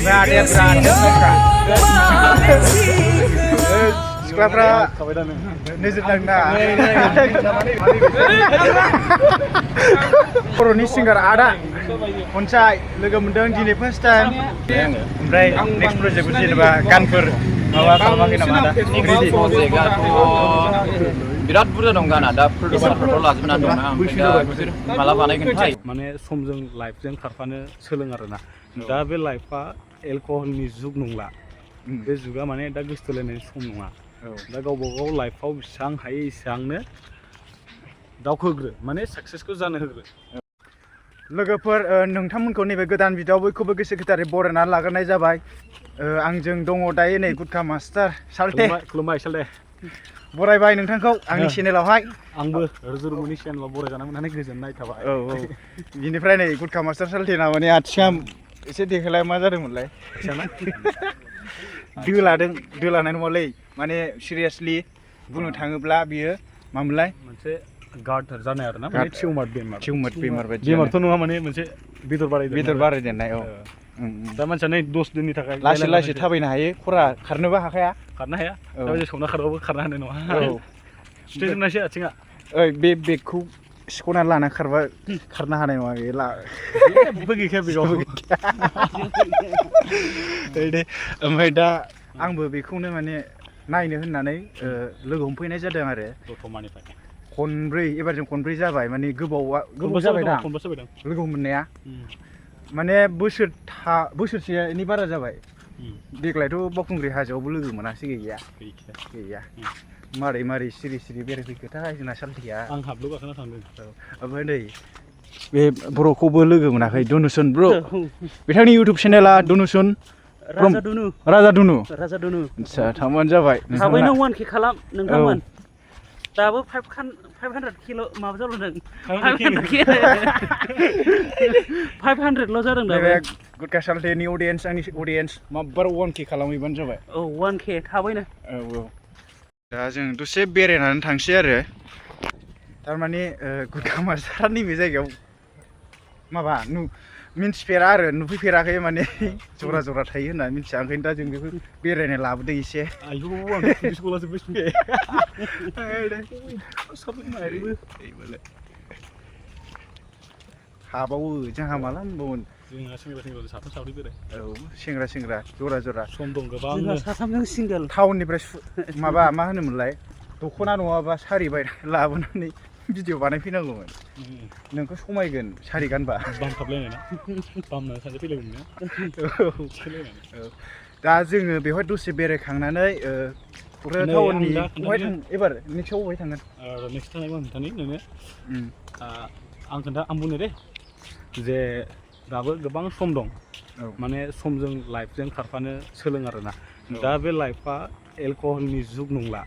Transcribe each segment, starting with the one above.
ada berat सिख्लाफ्रा नोजोर नांना बर'नि सिंगार आदा खनसाय लोगो मोनदों दिनै फार्स्ट टाइम ओमफ्राय नेक्स्ट प्रजेक्टखौ जेनेबा गानफोर माबा खालामाखै नामा आदा बिराद बुरजा दं गाना दा प्रडिउसारफोरखौ लाजोबना दं ना बिसोर माला बानायगोनथाय माने समजों लाइफजों खारफानो सोलों आरोना दा बे लाइफआ एलकहलनि जुग नंला बे जुगा माने दा गोसोथोलायनायनि सम नङा दा गावबा गाव लाइफआव बेसेबां हायो एसेबांनो दावखोग्रो माने साक्सेसखौ जानो होग्रो लोगोफोर नोंथांमोनखौ नैबे गोदान भिडिअआव बयखौबो गोसो गोथारै बरायनानै लाग्रोनाय जाबाय आंजों दङ दायो नै गुटखा मास्टार साल्टे खुलुमबाय साल्टे बरायबाय नोंथांखौ आंनि चेनेलावहाय आंबो रुजुरुमुनि चेनेलाव बरायजानो मोननानै गोजोननाय थाबाय औ बिनिफ्राय नै गुटखा मास्टार साल्टेना माने आथिङा एसे देखायलाय मा जादोंमोनलाय दोलानाय नङालै माने सिरियासलि बुंनो थाङोब्ला बियो मामोनलाय मोनसे गार्ड जानाय आरोना माने टिउमार बेमार बायदि बेमारथ' नङा माने मोनसे बेदर बारायदेरनाय औ दा मानसिया नै 10 दिननि थाखाय लासै लासै थाबायनो हायो खरा खारनोबो हाखाया खारनो हाया दा बे सौना खारबाबो खारनो हानाय नङा औ सुथेजोबनायसो आथिङा ओइ बे बेगखौ सिख'नानै लाना खारबा खारनो हानाय नङा बे जेबो गैखाया बेगाव दे ओमफ्राय दा आंबो बेखौनो माने नायनो होननानै लोगो हमफैनाय जादों आरो दतमानिफ्राय खनब्रै एबारजों खनब्रै जाबाय माने गोबाव जाबाय दा लोगो मोननाया माने बोसोरसेनि बारा जाबाय देग्लायथ' बावखुंग्रि हाजोआवबो लोगो मोनासै गैया मारै सिरि बेरायफैखो थाखाय जोंना साल्टिया आं हाब्लु गाखोना थांदों ओमफ्राय नै बे बर'खौबो लोगो मोनाखै दनुसन ब्र' बिथांनि इउटुब चेनेला दनुसन राजा दुनु आदसा थांबानो जाबाय थाबैनो 1K खालाम नोंथांमोन दाबो 500 किल' माबा जादों 500 ल' जादों दा गुटखा साल्टेनि अडियेन्स आंनि अडियेन्स माब्बार 1K खालामहैबानो जाबाय औ 1K थाबैनो औ दा जों दसे बेरायनानै थांसै आरो थारमाने गुटखा मास्टारा नैबे जायगायाव माबा मिन्थिफेरा आरो नुफैफेराखै माने जरा थायो होननानै मिन्थिया ओंखायनो दा जों बेखौ बेरायनो लाबोदों एसे हाबावो जोंहा माला होनबावगोन जोंहा सेंग्रा साथाम साब्रै बेराय औ सेंग्रा जरा सम दं गोबां साथामजों सिंगेल टाउननिफ्राय माबा मा होनोमोनलाय दख'ना नङाबा सारि बायनानै लाबोनानै भिडिअ बानायफैनांगौमोन नोंखौ समायगोन सारि गानबा बामखाबलायनाय ना बामनानै सानसे फैलायगौमोन ना दा जोङो बेवहाय दसे बेरायखांनानै क'क्राझार टाउननि बहाय एबार नेक्स्टआव बहाय थांगोन नेक्स्ट टाइम आं खोन्थानि नोंनो आं बुंनो दे जे दाबो गोबां सम दं माने समजों लाइफजों खारफानो सोलों आरोना दा बे लाइफआ एलकहलनि जुग नंला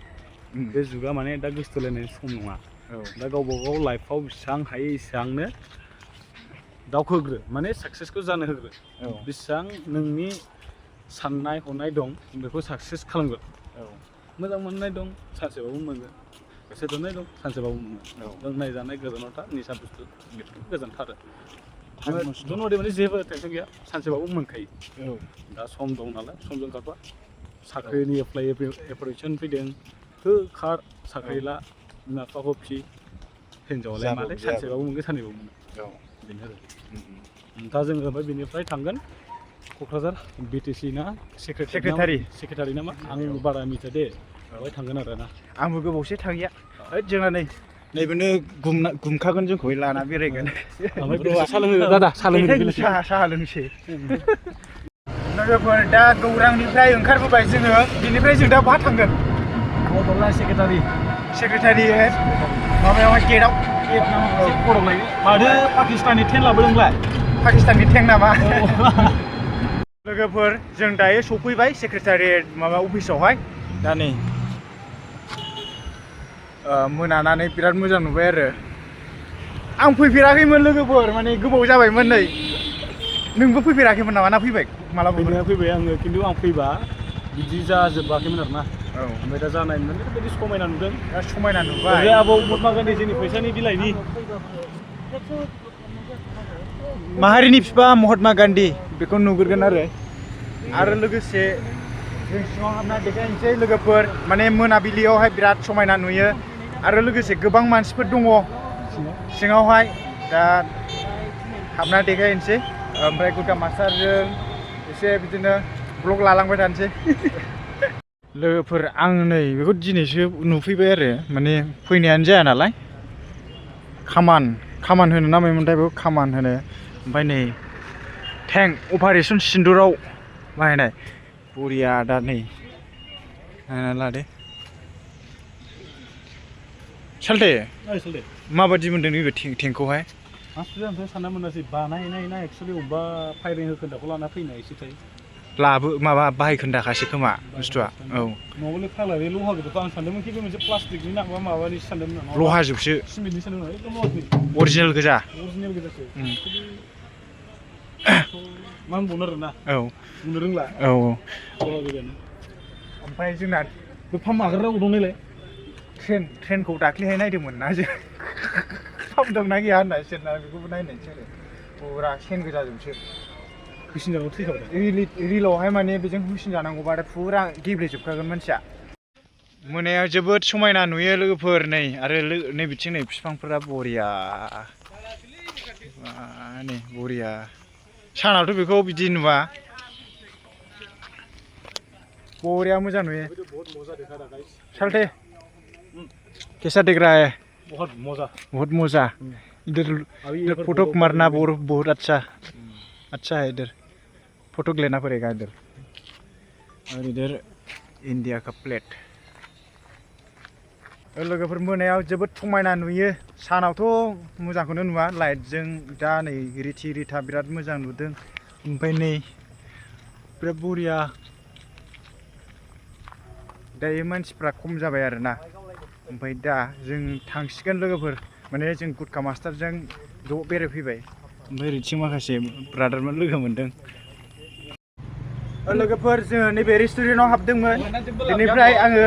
बे जुगा माने दा गोसोथोलायनायनि सम नङा दा गावबा गाव लाइफआव बेसेबां हायो एसेबांनो दावखोग्रो माने साक्सेसखौ जानो होग्रो बेसेबां नोंनि साननाय हनाय दं बेखौ साक्सेस खालामगोन मोजां मोननाय दं सानसेबाबो मोनगोन गोसो थोनाय दं सानसेबाबो मोनगोन लोंनाय जानाय गोजानाव था निसा बुस्थु बेफोर गोजानथारो माने जेबो टेनसन गैया सानसेबाबो मोनखायो दा सम दं नालाय समजों खारफा साख्रिनि एप्लिकेसन फैदों खार साख्रि ला बिमा बिफाखौ फिसि हिन्जावलाय मालाय सानसेबाबो मोनगोन साननैबाबो मोनो बेनो आरो दा जोङो ओमफ्राय बेनिफ्राय थांगोन क'क्राझार BTC ना सेक्रेटारि नामा आं बारा मिथिया दे बेवहाय थांगोन आरो ना आंबो गोबावसै थाङिया जोंना नैबेनो गुमखागोन जोंखौ लाना बेरायगोन साहा लोंसै लोगोफोर दा गौरांनिफ्राय ओंखारबोबाय जोङो बिनिफ्राय जों दा बहा थांगोन सेक्रेटारि माबायावहाय गेटआव माथो पाकिस्ताननि टेन लाबोदोंब्ला पाकिस्ताननि टें नामा लोगोफोर जों दायो सफैबाय सेक्रेटारियेट माबा अफिसावहाय दा नै मोनानानै बिराद मोजां नुबाय आरो आं फैफेराखैमोन लोगोफोर माने गोबाव जाबायमोन नै नोंबो फैफेराखैमोन नामा ना फैबाय माला फैबाय आङो खिन्थु आं फैबा बिदि जाजोबाखैमोन आरोना ओमफ्राय दा जानाय नुदों ओरैबायदि समायना नुदों दा समायना नुबाय आबौ महात्मा गान्धी जोंनि फैसानि बिलाइनि माहारिनि बिफा महात्मा गान्धी बेखौ नुगोरगोन आरो आरो लोगोसे जों सिङाव हाबना देखायनोसै लोगोफोर माने मोनाबिलियावहाय बिराद समायना नुयो आरो लोगोसे गोबां मानसिफोर दङ सिङावहाय दा हाबना देखायनोसै ओमफ्राय गुरखा मास्टारजों एसे बिदिनो ब्लग लालांबाय थानोसै लोगोफोर आं नै बेखौ दिनैसो नुफैबाय आरो माने फैनायानो जाया नालाय खामान होनो नामायमोनथाय बेखौ खामान होनो ओमफ्राय नै टेंक अपारेशन सिन्दुराव बाहायनाय बरिया दा नै नायना लादो सालथे माबादि मोन्दों नैबे टेंकखौहाय आंथ' सानना मोनासै बानायनाय ना एक्सुवेलि अबेबा फायरिं होखोन्दाखौ लाना फैनायसो थायो माबा बाहायखोन्दाखासो खोमा बुस्थुआ औ नङाबोलै फाग्ला बे लहाखौथ' आं सानदोंमोन खि बे मोनसे प्लास्टिकनि ना माबानिसो सानदोंमोन लहाजोबसो सिमेन्टनि सानदोंमोन एकदम लहानि अरिजिनेल गोजा गोजासो मा होनबावनो आरोना औ बुंनो रोंला औ लहा गोजानो ओमफ्राय जोंना बे फाम माग्रा दं नायलाय ट्रेनखौ दाख्लैहाय नायदोंमोन ना जों खामदोंना गैया होनना सेरना बेखौबो नायनायसै आरो फुरा सेन गोजाजोंसो होसिन जानांगौ थैखाबाय रिलावहाय माने बेजों होसिन जानांगौबा आरो फुरा गेब्लेजोबखागोन मानसिया मोनायाव जोबोद समायना नुयो लोगोफोर नै आरो नै बिथिं नै बिफांफोरा बरिया नै बरिया सानावथ' बेखौ बिदि नुवा बरिया मोजां नुयो सालथे कैसा दिख रहा है बहुत मजा इधर फोटो मारना बहुत अच्छा है इधर फोटो लेना पड़ेगा इधर और इधर इंडिया का प्लेट लोगोफोर मोनायाव जोबोद समायना नुयो सानावथ' मोजांखौनो नुवा लाइटजों दा नै रिथि रिथा बिराद मोजां नुदों ओमफ्राय नै बिराद बरिया दायो मानसिफ्रा खम जाबाय आरोना ओमफ्राय दा जों थांसिगोन लोगोफोर माने जों गुरखा मास्टारजों ज' बेरायफैबाय ओमफ्राय ओरैथिं माखासे ब्रादारमोन लोगो मोनदों लोगोफोर जोङो नैबे रेस्टुरेन्टाव हाबदोंमोन बेनिफ्राय आङो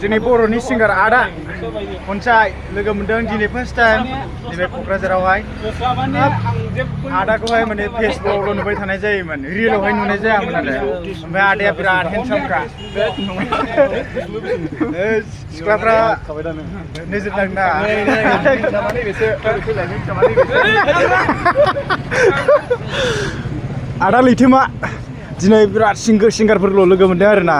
जोंनि बर'नि सिंगार आदा खनसाय लोगो मोनदों दिनै फार्स्ट टाइम नैबे क'क्राझारावहाय आदाखौहाय माने फेसबुकआवल' नुबाय थानाय जायोमोन रियेलावहाय नुनाय जायामोन आरो ओमफ्राय आदाया बिराद हेन्डसामखा सिख्लाफ्रा नोजोर नांना आदा लैथोमा दिनै बिराद सिंगारफोरल' लोगो मोनदों आरोना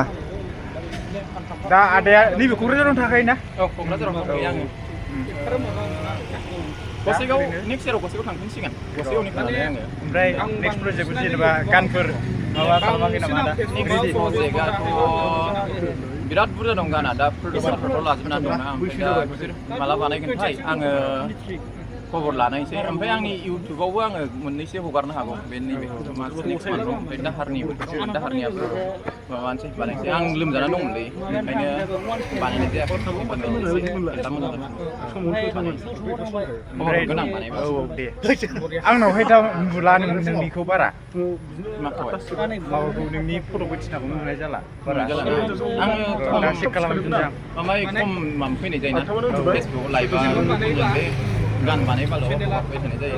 दा आदाया नैबे क'क्राझारावनो थाखायोना औ क'क्राझाराव थाखायो आङो गसाइगाव नेक्स्ट इयाराव गसाइगाव थांफिनसिगोन गसाइगावनिफ्राय आङो ओमफ्राय नेक्स्ट प्रजेक्ट जेनेबा गानफोर माबा खालामाखै नामा दा नेक्स्ट प्रजेक्टआथ' बिराद बुरजा दं गाना दा प्रडिउसारफोरथ' लाजोबनानै दंना ओमफ्राय दा बिसोर माला बानायगोनथाय आङो खबर लानायसै ओमफ्राय आंनि इउटुबावबो आङो मोननैसो हगारनो हागौ बे नैबे नेक्स्ट मान्थआव ओमफ्राय दाहारनियाबो माबानोसै बानायनोसै आं लोमजाना दंमोनलै ओंखायनो बानायनाय जायाखै खबर गोनां बानायबा औ दे आंनावहाय दा नुला नोंनिखौ बारा माबाखौ नोंनि फट' बायदिसिनाखौ नुनाय जाला बारा आङो दा चेक खालामफिनसै आं माबाय खम माबा फैनाय जायोना फेसबुक लाइभआ गान बानायबाल' फैनाय जायो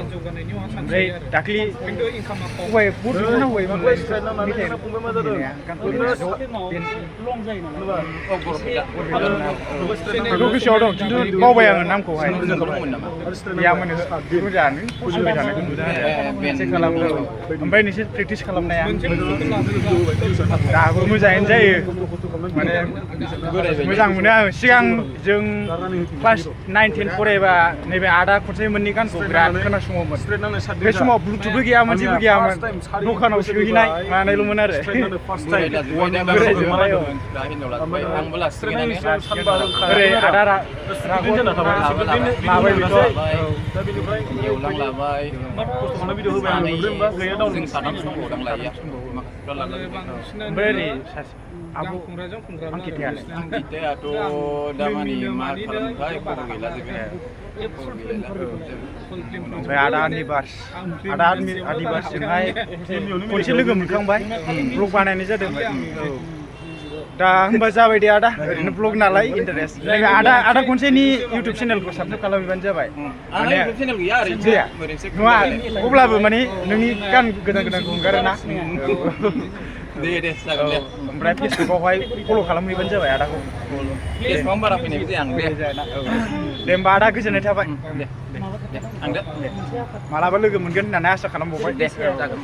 ओमफ्राय दाख्लि सबाइ बर'नि बेखौ गोसोआव दं खिन्थु बावबाय आङो नामखौहाय गैयामोन मोजाङानो फसंबाय थानायखौ नुदों चेक खालामो ओमफ्राय नोंसोर प्रेक्टिस खालामनाया दाबो मोजाङैनो जायो माने मोजां मोनो आङो सिगां जों क्लास 9-10 फरायबा नैबे आदा खनसायमोननि गानखौ बिराद खोनासङोमोन बे समाव ब्लुटुथबो गैयामोन जेबो गैयामोन दखानाव सोहैनाय मानायल'मोन आरो ओरै आदा माबाय ओमफ्राय ओरै आब' अंकितायाथ' दामानि मा खालामोथाय खबर गैला ओमफ्राय आदा आदिबासजोंहाय खनसे लोगो मोनखांबाय ब्लग बानायनाय जादोंमोन दा होमबा जाबाय दे आदा ओरैनो ब्लग नालाय इन्टारेस्ट आदा खनसेनि इउटुब चेनेलखौ साबस्क्राइब खालामहैबानो जाबाय आंना इउटुब चेनेल गैया ओरैनो गैया नङा अब्लाबो माने नोंनि गान गोदान गोदानखौ हगारोना दे जागोन दे ओमफ्राय फेसबुकआवहाय फल' खालामहैबानो जाबाय आदाखौ फेसबुकआव बारा फैनायबो जाया आं दे दे होमबा आदा गोजोननाय थाबाय दे थांदो मालाबा लोगो मोनगोन होननानै आसा खालामबावबाय दे जागोन